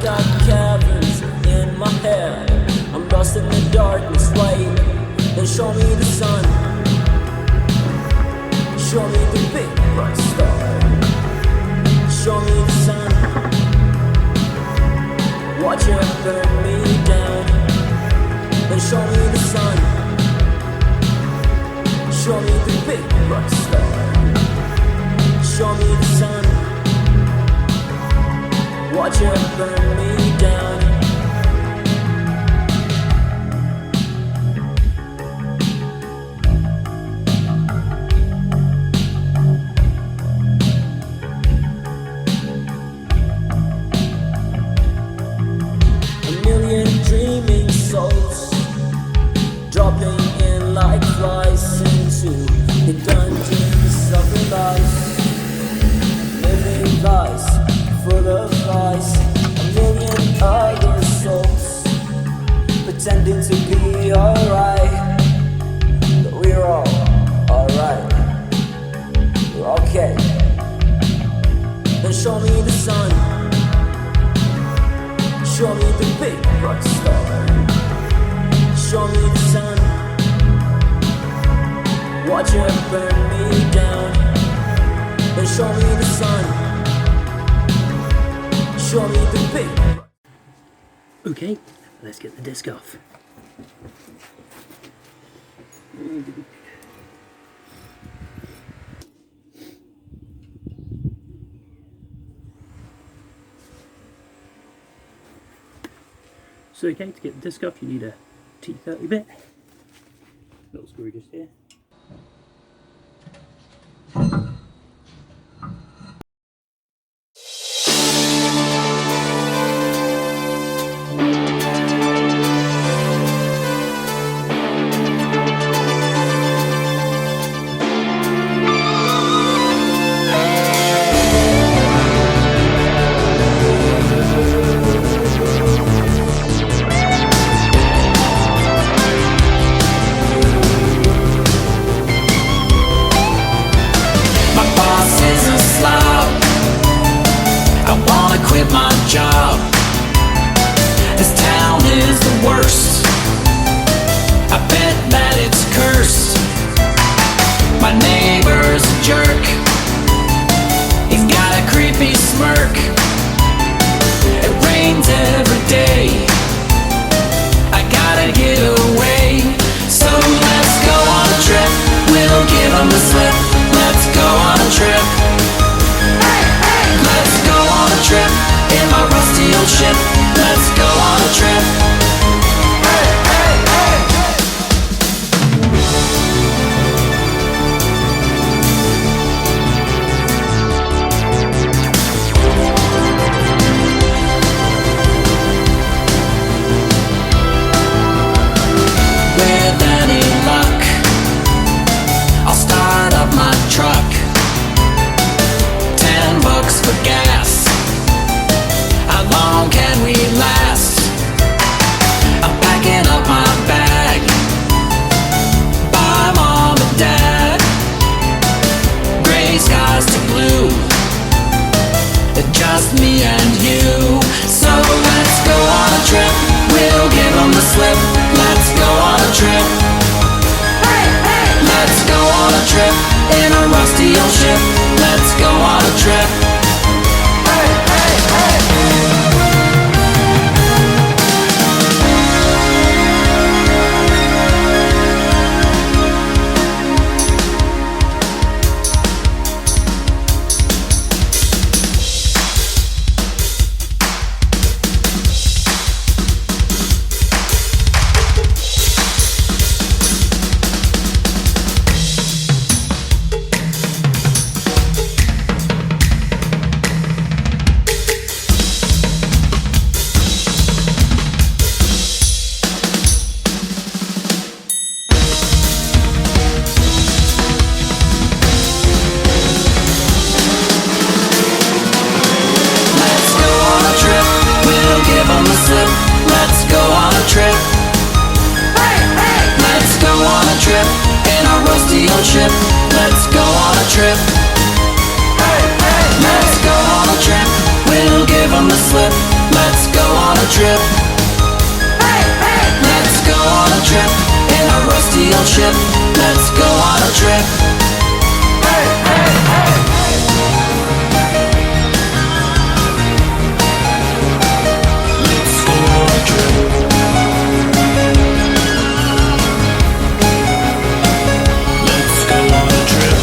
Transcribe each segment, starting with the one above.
got caverns in my head. I'm lost in the darkness, wait, then show me the sun. Show me the big bright star. Show me the sun. Watch it burn me down. Then show me the sun. Show me the big bright star. Show me the sun. Watch it burn me down. Dreaming souls dropping in like flies into the dungeons of their lives, living lives full of lies. A million other souls pretending to be alright, but we're all alright. We're okay. Then show me the sun. Show me the big bright star. Show me the sun. Watch it burn me down. Then show me the sun. Show me the big. Okay, let's get the disc off. So okay, to get the disc off you need a T30 bit. Little screw just here. Ship, let's go on a trip. trip in a rusty old ship. Let's go on a trip. Hey, hey, hey. Let's go on a trip. Let's go on a trip.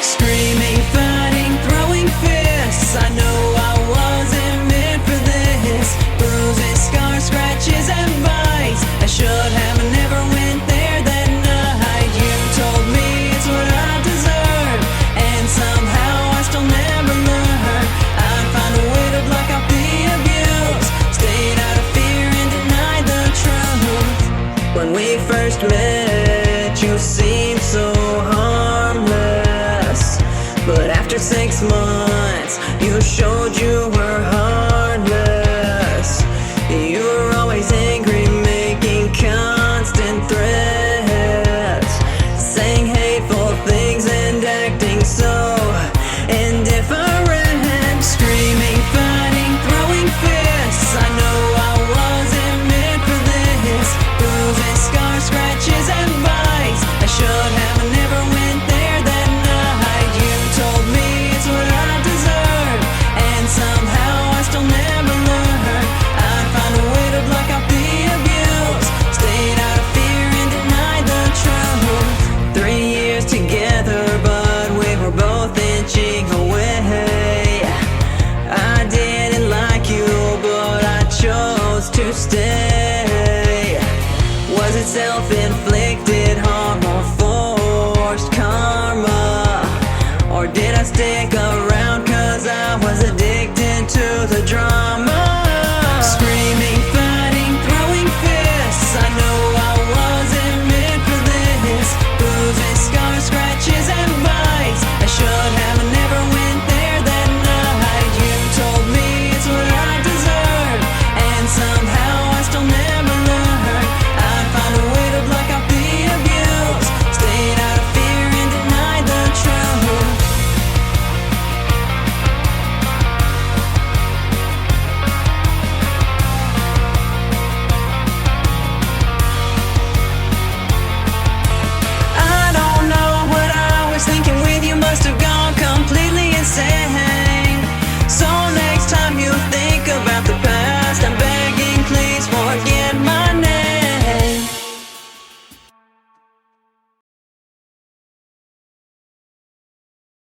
Screaming, fighting, throwing fists. I know I wasn't meant for this. Bruises, scars, scratches, and bites. I should have never went there that night. You told me it's what I deserve, and somehow I still never learned. I'd find a way to block out the abuse. Stayed out of fear and denied the truth. When we first met, you seemed so harmless. But after 6 months, you showed you were heartless. You were always angry, making constant threats, saying hateful things and acting so indifferent. Screaming, fighting, throwing fists. I know I wasn't meant for this. Bruises, scars, scratches, and bites. I should have never went there that night. You told me it's what I deserve, and somehow I still never learned. I'd find a way to block out the abuse. Stayed out of fear and denied the truth. 3 years together, but we were both inching away. I didn't like you, but I chose to stay. Was it self-inflicted harm or forced karma? Or did I stick around 'cause I was addicted to the drama?